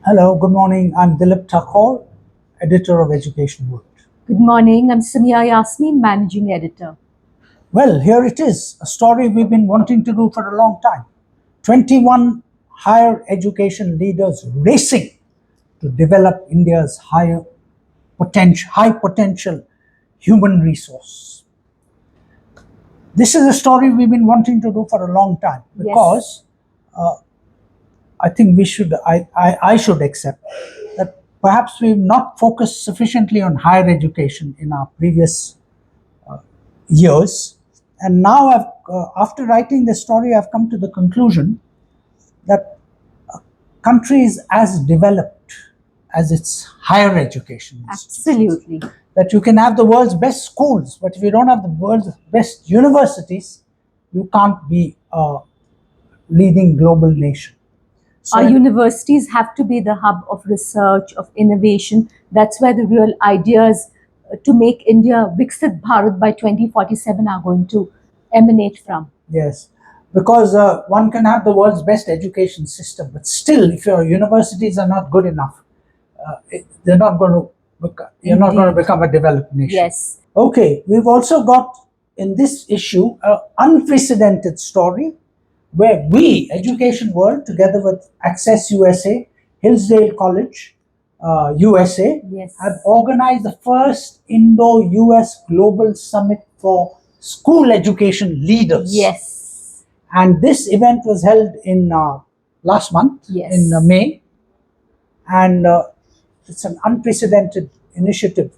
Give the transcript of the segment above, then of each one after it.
Hello, good morning. I'm Dilip Thakore, editor of EducationWorld. Good morning. I'm Summiya Yasmeen, managing editor. Well, here it is, a story we've been wanting to do for a long time. 21 higher education leaders racing to develop India's high potential human resource. This is a story we've been wanting to do for a long time because I think I should accept that perhaps we've not focused sufficiently on higher education in our previous years. And now, after writing this story, I've come to the conclusion that a country is as developed as its higher education institutions. Absolutely. That you can have the world's best schools, but if you don't have the world's best universities, you can't be a leading global nation. Our universities have to be the hub of research, of innovation. That's where the real ideas to make India Viksit Bharat by 2047 are going to emanate from. Yes, because one can have the world's best education system, but still, if your universities are not good enough, they're not going to. You're not going to become a developed nation. Yes. Okay, we've also got in this issue an unprecedented story where we, Education World, together with Access USA, Hillsdale College, USA, Yes. have organized the first Indo-US Global Summit for School Education Leaders. Yes. And this event was held in last month, Yes. in May, and it's an unprecedented initiative.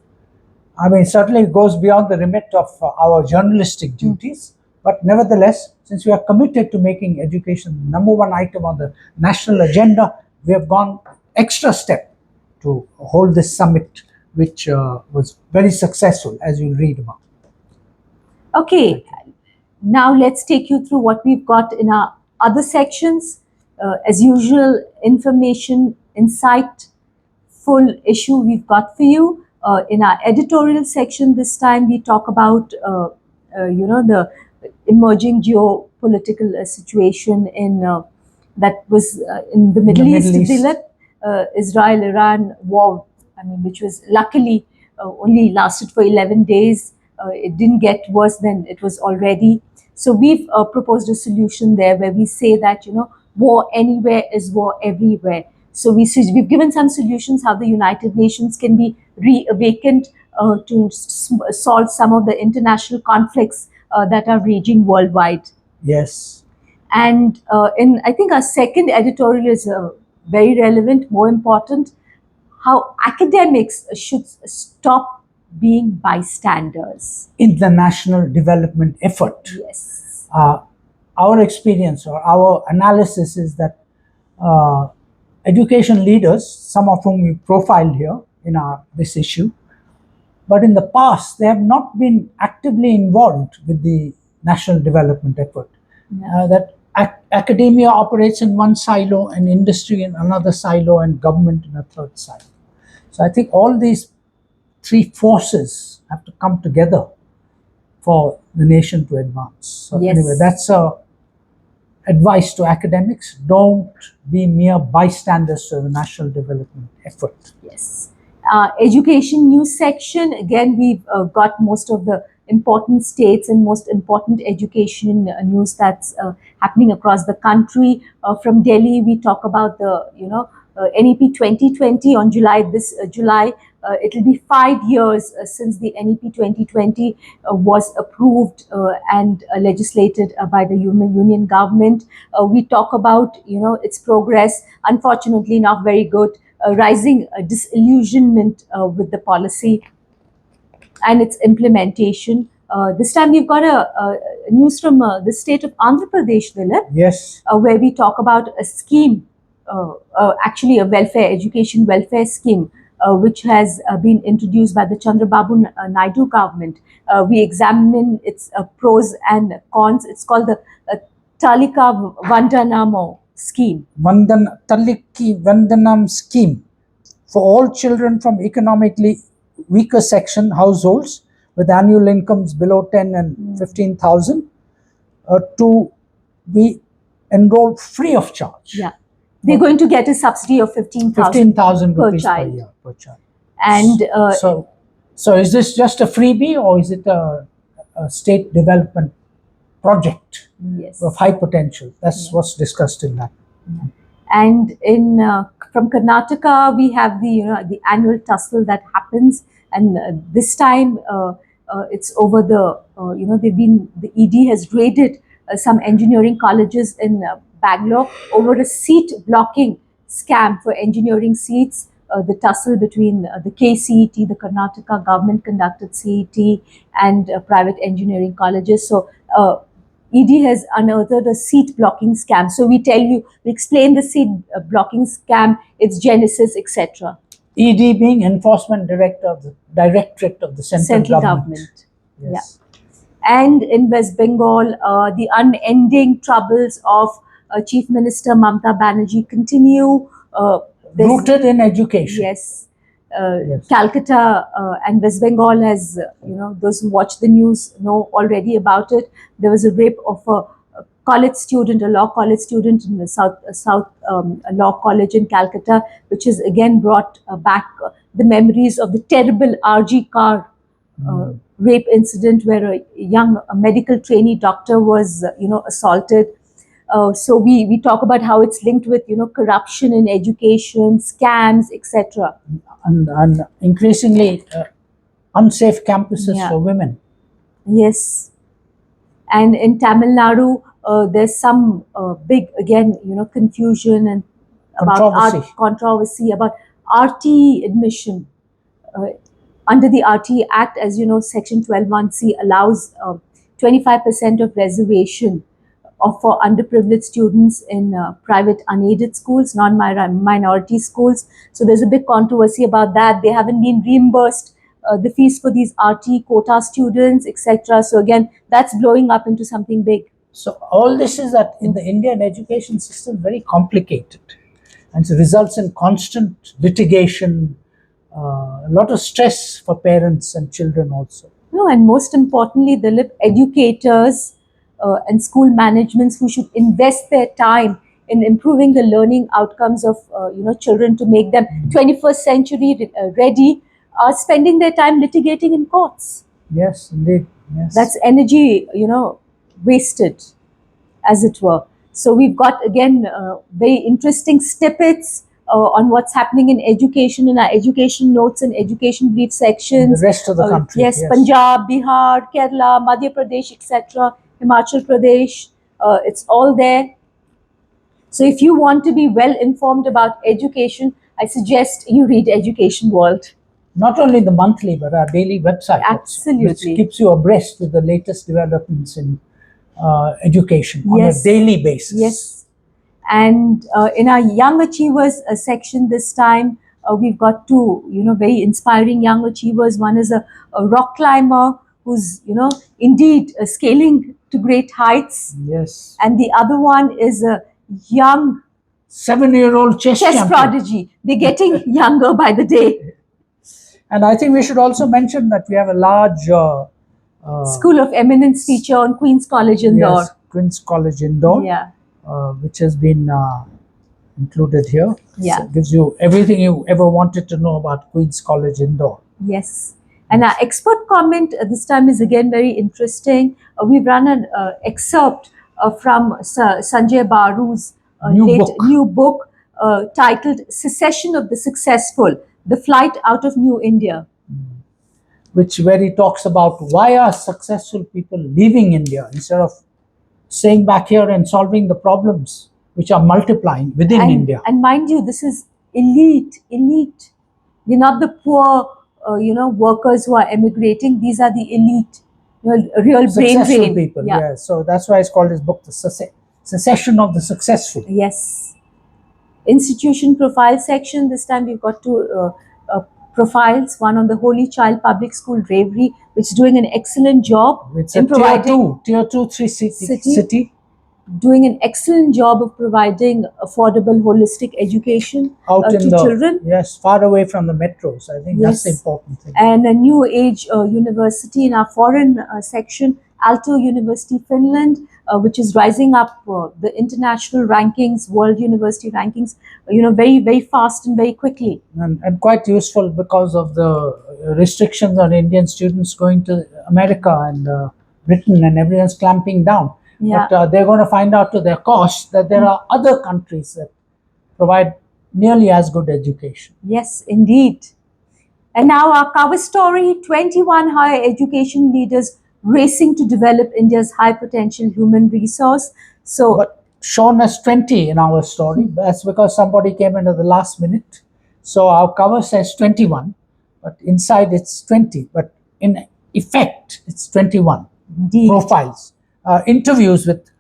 I mean, certainly it goes beyond the remit of our journalistic duties, but nevertheless, since we are committed to making education the number one item on the national agenda, we have gone extra step to hold this summit, which was very successful, as you'll read about. Okay, now let's take you through what we've got in our other sections. As usual, information, insight, full issue we've got for you. In our editorial section this time, we talk about, the emerging geopolitical situation that was in the Middle East. Dilip, Israel-Iran war, which was luckily only lasted for 11 days. It didn't get worse than it was already. So we've proposed a solution there where we say that, war anywhere is war everywhere. So we've given some solutions how the United Nations can be reawakened to solve some of the international conflicts that are raging worldwide. Yes. And I think our second editorial is very relevant, more important, how academics should stop being bystanders in the national development effort. Yes. Our experience or our analysis is that education leaders, some of whom we profiled here in this issue, but in the past they have not been actively involved with the national development effort. That academia operates in one silo, and industry in another silo, and government in a third silo. So I think all these three forces have to come together for the nation to advance. So Yes. anyway, that's advice to academics. Don't be mere bystanders to the national development effort. Yes. Education news section, again, we've got most of the important states and most important education news that's happening across the country. From Delhi, we talk about the, NEP 2020 on July. It'll be 5 years since the NEP 2020 was approved and legislated by the Union government. We talk about, its progress. Unfortunately, not very good. Rising disillusionment with the policy and its implementation. This time we've got a news from the state of Andhra Pradesh, Dilip. Yes. Where we talk about a scheme, actually a education welfare scheme, which has been introduced by the Chandrababu Naidu government. We examine its pros and cons. It's called the Talika Vandanamo scheme. Taliki Vandanam scheme for all children from economically weaker section households with annual incomes below 10 and 15,000 to be enrolled free of charge. Yeah. They're going to get a subsidy of 15,000 15,000 per rupees per child. year per child. And So is this just a freebie, or is it a state development project yes. of high potential? That's what's discussed in that. And in from Karnataka, we have the annual tussle that happens, and this time it's over the ED has raided some engineering colleges in Bangalore over a seat blocking scam for engineering seats. The tussle between the KCET, the Karnataka government conducted CET, and private engineering colleges. So ED has unearthed a seat blocking scam. So we explain the seat blocking scam, its genesis, etc. ED being Enforcement Directorate of the Central Government. Yes. Yeah. And in West Bengal, the unending troubles of Chief Minister Mamata Banerjee continue. Rooted in education. Yes. Calcutta and West Bengal has, those who watch the news know already about it. There was a rape of a college student, a law college student in the South Law College in Calcutta, which has again brought back the memories of the terrible RG Kar rape incident where a young medical trainee doctor was, assaulted. So we talk about how it's linked with corruption in education, scams, etc. And increasingly unsafe campuses for women. Yes. And in Tamil Nadu, there's some big, again, confusion and controversy about RT admission. Under the RT Act, as you know, Section 12(1)(c) allows 25% of reservation for underprivileged students in private unaided schools, non-minority schools. So there's a big controversy about that. They haven't been reimbursed the fees for these RT quota students, etc. So again, that's blowing up into something big. So all this is that in the Indian education system very complicated, and so results in constant litigation, a lot of stress for parents and children also. No, and most importantly, Dilip, educators and school managements who should invest their time in improving the learning outcomes of children to make them 21st century ready, are spending their time litigating in courts. Yes, indeed. Yes. That's energy, wasted, as it were. So we've got again very interesting snippets on what's happening in education in our education notes and education brief sections. The rest of the country. Yes, Punjab, Bihar, Kerala, Madhya Pradesh, etc., Himachal Pradesh. It's all there. So if you want to be well informed about education, I suggest you read Education World. Not only the monthly, but our daily website. Absolutely. Also, which keeps you abreast with the latest developments in education on a daily basis. Yes. And in our Young Achievers section this time, we've got two, very inspiring young achievers. One is a rock climber who's, indeed scaling to great heights. Yes. And the other one is a young 7-year-old chess prodigy. They're getting younger by the day. And I think we should also mention that we have a large School of Eminence feature on Queen's College Indore. Yes, Queen's College Indore. Yeah. Which has been included here. Yeah. So it gives you everything you ever wanted to know about Queen's College Indore. Yes. And our expert comment this time is again very interesting. We've run an excerpt from Sanjay Baru's new book titled Secession of the Successful, The Flight Out of New India. Where he talks about why are successful people leaving India instead of staying back here and solving the problems which are multiplying within India. And mind you, this is elite. They're not the poor, workers who are emigrating. These are the elite, real brain drain people. Yeah. So that's why it's called his book, The Secession of the Successful. Yes. Institution profile section. This time we've got two profiles. One on the Holy Child Public School, Bravery, which is doing an excellent job in providing tier 2, 3 city. Doing an excellent job of providing affordable, holistic education to children. Yes, far away from the metros. I think that's the important thing. And a new age university in our foreign section, Aalto University, Finland, which is rising up the international rankings, world university rankings, very, very fast and very quickly. And quite useful because of the restrictions on Indian students going to America and Britain, and everyone's clamping down. Yeah. But they're going to find out to their cost that there are other countries that provide nearly as good education. Yes, indeed. And now our cover story, 21 higher education leaders racing to develop India's high potential human resource. So, But shown as 20 in our story, that's because somebody came in at the last minute. So our cover says 21, but inside it's 20. But in effect, it's 21 indeed. profiles, interviews with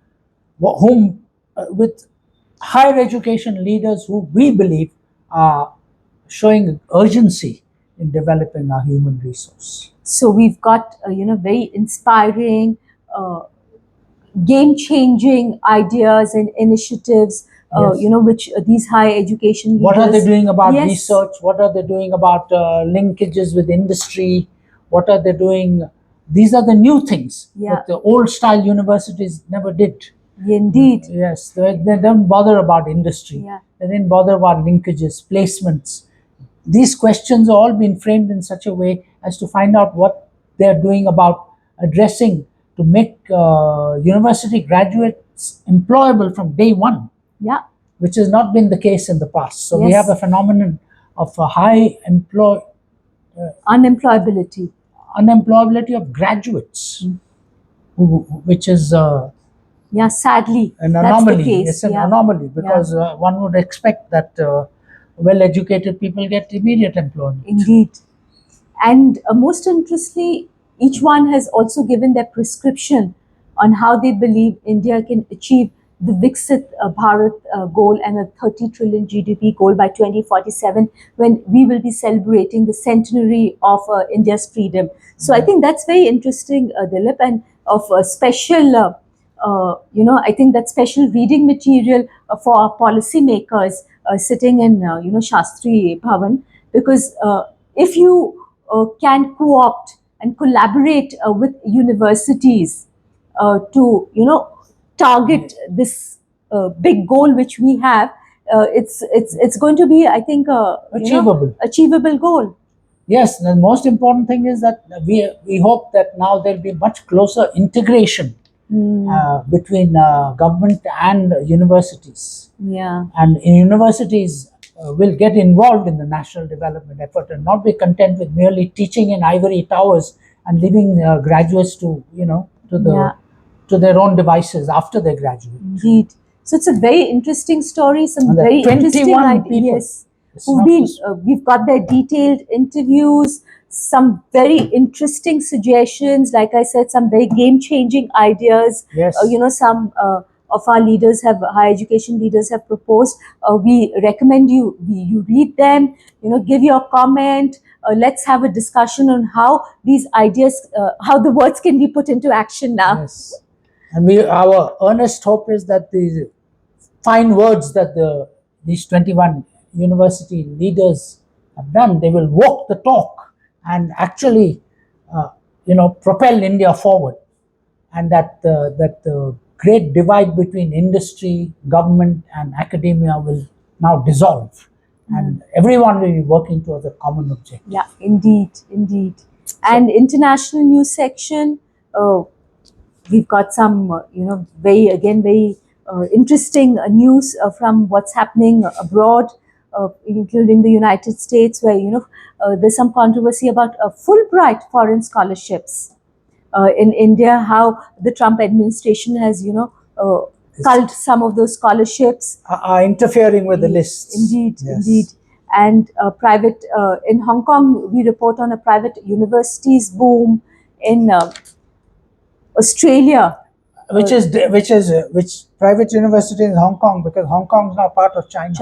with higher education leaders who we believe are showing urgency in developing our human resource. So we've got, very inspiring, game-changing ideas and initiatives, Yes. which these higher education leaders. What are they doing about Yes. research? What are they doing about linkages with industry? What are they doing? These are the new things Yeah. that the old style universities never did. Indeed. Yes, they don't bother about industry. Yeah. They didn't bother about linkages, placements. These questions are all been framed in such a way as to find out what they're doing about addressing to make university graduates employable from day one, Yeah. which has not been the case in the past. So we Yes. have a phenomenon of a high Unemployability. unemployability of graduates, which is Yeah, sadly, an that's anomaly. the case. It's an Yeah. anomaly because one would expect that well-educated people get immediate employment. Indeed. And most interestingly, each one has also given their prescription on how they believe India can achieve the Viksit Bharat goal and a 30 trillion GDP goal by 2047, when we will be celebrating the centenary of India's freedom. So I think that's very interesting, Dilip, and of special, I think that's special reading material for our policymakers sitting in, Shastri Bhavan, because if you can co-opt and collaborate with universities to target this big goal which we have, it's going to be, I think, achievable goal. Yes, the most important thing is that we hope that now there'll be much closer integration between government and universities. Yeah. And in universities will get involved in the national development effort and not be content with merely teaching in ivory towers and leaving graduates to to their own devices after they graduate. Indeed. So it's a very interesting story. Some And very interesting 21 people. ideas. It's Who've not been, just- we've got their detailed interviews, some very interesting suggestions. Like I said, some very game-changing ideas. Yes. Some of our leaders higher education leaders have proposed. We recommend you read them. Give your comment. Let's have a discussion on how these ideas, how the words can be put into action now. Yes. And our earnest hope is that the fine words that these 21 university leaders have done, they will walk the talk and actually, propel India forward, and that the great divide between industry, government, and academia will now dissolve, and everyone will be working towards a common objective. Yeah, indeed. And international news section, we've got some, very interesting news from what's happening abroad, including the United States, where there's some controversy about Fulbright foreign scholarships. In India, how the Trump administration has, culled some of those scholarships. Are interfering with the lists. Indeed, Yes. indeed. And private in Hong Kong, we report on a private universities boom. In Australia, Which private university in Hong Kong, because Hong Kong is now part of China.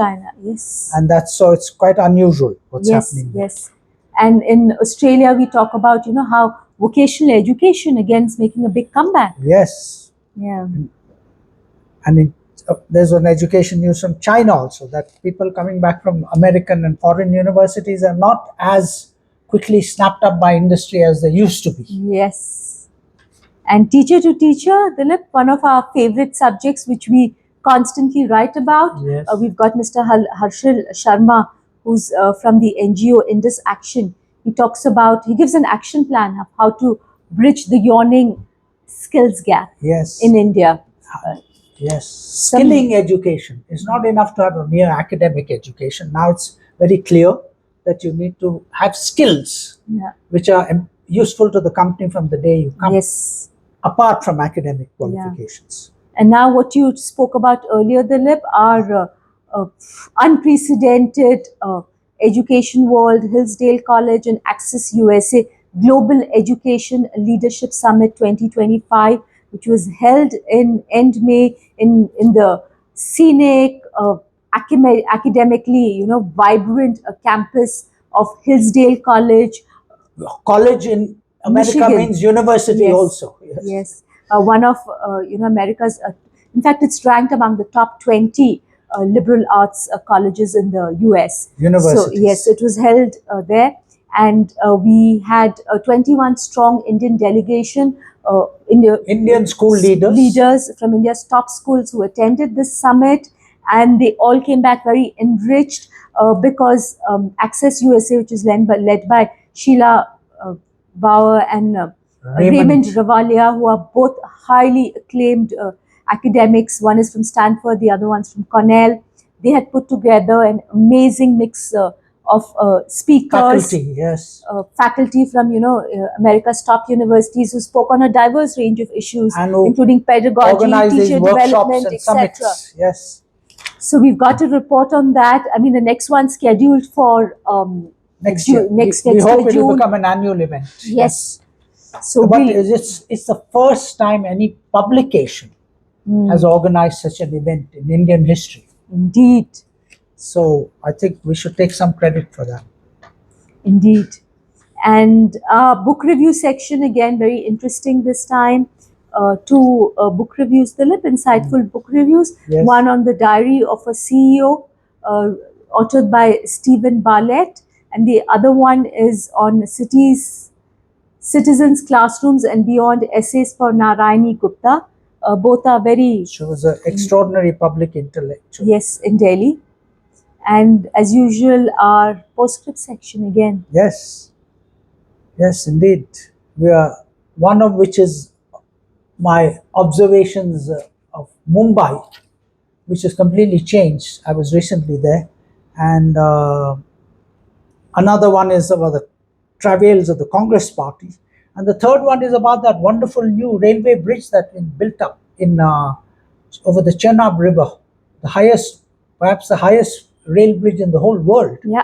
yes. And so it's quite unusual what's happening. Yes. And in Australia, we talk about, how vocational education again is making a big comeback. Yes. Yeah. And there's an education news from China also, that people coming back from American and foreign universities are not as quickly snapped up by industry as they used to be. Yes. And teacher to teacher, Dilip, one of our favorite subjects which we constantly write about. Yes. We've got Mr. Harshil Sharma, who's from the NGO Indus Action. He gives an action plan of how to bridge the yawning skills gap Yes. in India. Yes, skilling education. It's not enough to have a mere academic education. Now it's very clear that you need to have skills Yeah. which are useful to the company from the day you come, Yes. apart from academic qualifications. And now what you spoke about earlier, Dilip, are unprecedented Education World, Hillsdale College and Access USA Global Education Leadership Summit 2025, which was held in end May in the scenic, academically, vibrant campus of Hillsdale College. College in America Michigan. means university Yes. also. Yes, one of America's. In fact, it's ranked among the top 20 liberal arts colleges in the U.S. Universities. So yes, it was held there, and we had a 21 strong Indian delegation. Indian school leaders from India's top schools who attended this summit, and they all came back very enriched because Access USA, which is led by Sheila Bauer and Raymond Ravalia, who are both highly acclaimed academics. One is from Stanford, the other one's from Cornell. They had put together an amazing mix of speakers, faculty from America's top universities who spoke on a diverse range of issues, including pedagogy, teacher development, etc. Yes. So we've got a report on that. I mean, the next one scheduled for next year. We hope it will become an annual event. Yes. So but it's the first time any publication has organized such an event in Indian history. Indeed. So I think we should take some credit for that. Indeed. And book review section, again, very interesting this time. Two book reviews, Dilip, insightful book reviews. Yes. One on the Diary of a CEO, authored by Stephen Bartlett, and the other one is on Citizens, Classrooms and Beyond, essays for Narayani Gupta. Both are very... She was an extraordinary public intellectual. Yes, in Delhi. And as usual, our postscript section again. Yes. Yes, indeed. We are, one of which is my observations of Mumbai, which has completely changed. I was recently there. And another one is about the travails of the Congress Party. And the third one is about that wonderful new railway bridge that's been built up in over the Chenab River, perhaps the highest rail bridge in the whole world. Yeah.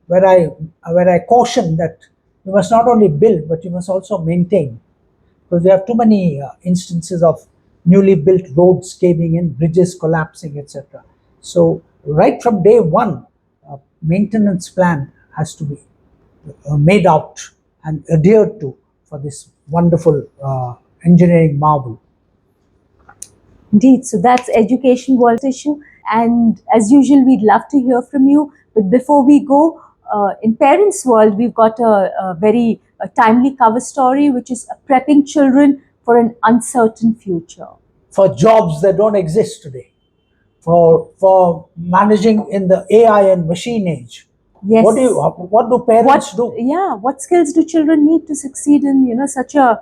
Where I caution that you must not only build, but you must also maintain. Because we have too many instances of newly built roads caving in, bridges collapsing, etc. So right from day one, a maintenance plan has to be made out and adhered to for this wonderful engineering marvel. Indeed. So that's Education World issue. And as usual, we'd love to hear from you. But before we go, in Parents World, we've got a very timely cover story, which is prepping children for an uncertain future. For jobs that don't exist today. For managing in the AI and machine age. Yes. What do parents do? Yeah. What skills do children need to succeed in such a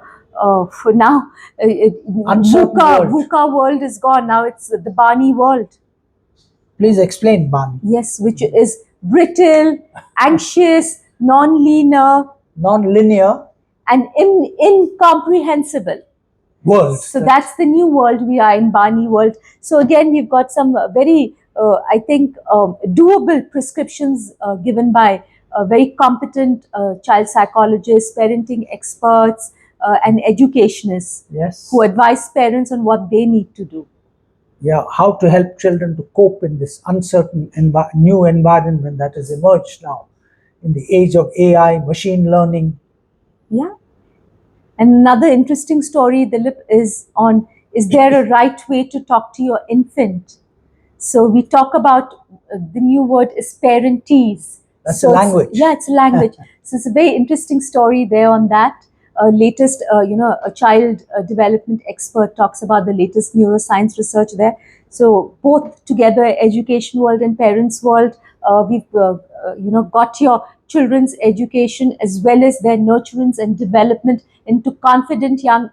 for now VUCA world is gone. Now it's the Barney world. Please explain, Barney. Yes, which is brittle, anxious, non-linear, and incomprehensible world. So that's the new world we are in, Barney world. So again, we've got some very, I think, doable prescriptions given by very competent child psychologists, parenting experts, and educationists. Yes. Who advise parents on what they need to do. Yeah, how to help children to cope in this uncertain new environment that has emerged now in the age of AI, machine learning. Yeah. And another interesting story, Dilip, is on, is there a right way to talk to your infant? So we talk about, the new word is parentese. That's a language. Yeah, it's a language. So it's a very interesting story there on that. latest, a child development expert talks about the latest neuroscience research there. So both together, Education World and Parents World, we've got your children's education as well as their nurturance and development into confident young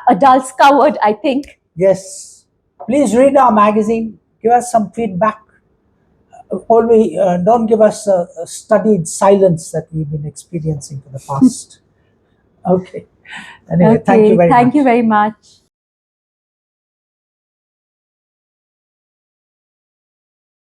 adults covered, I think. Yes. Please read our magazine. Give us some feedback. Always don't give us a studied silence that we've been experiencing for the past. Okay. Anyway, thank you Okay, very thank much. you very much.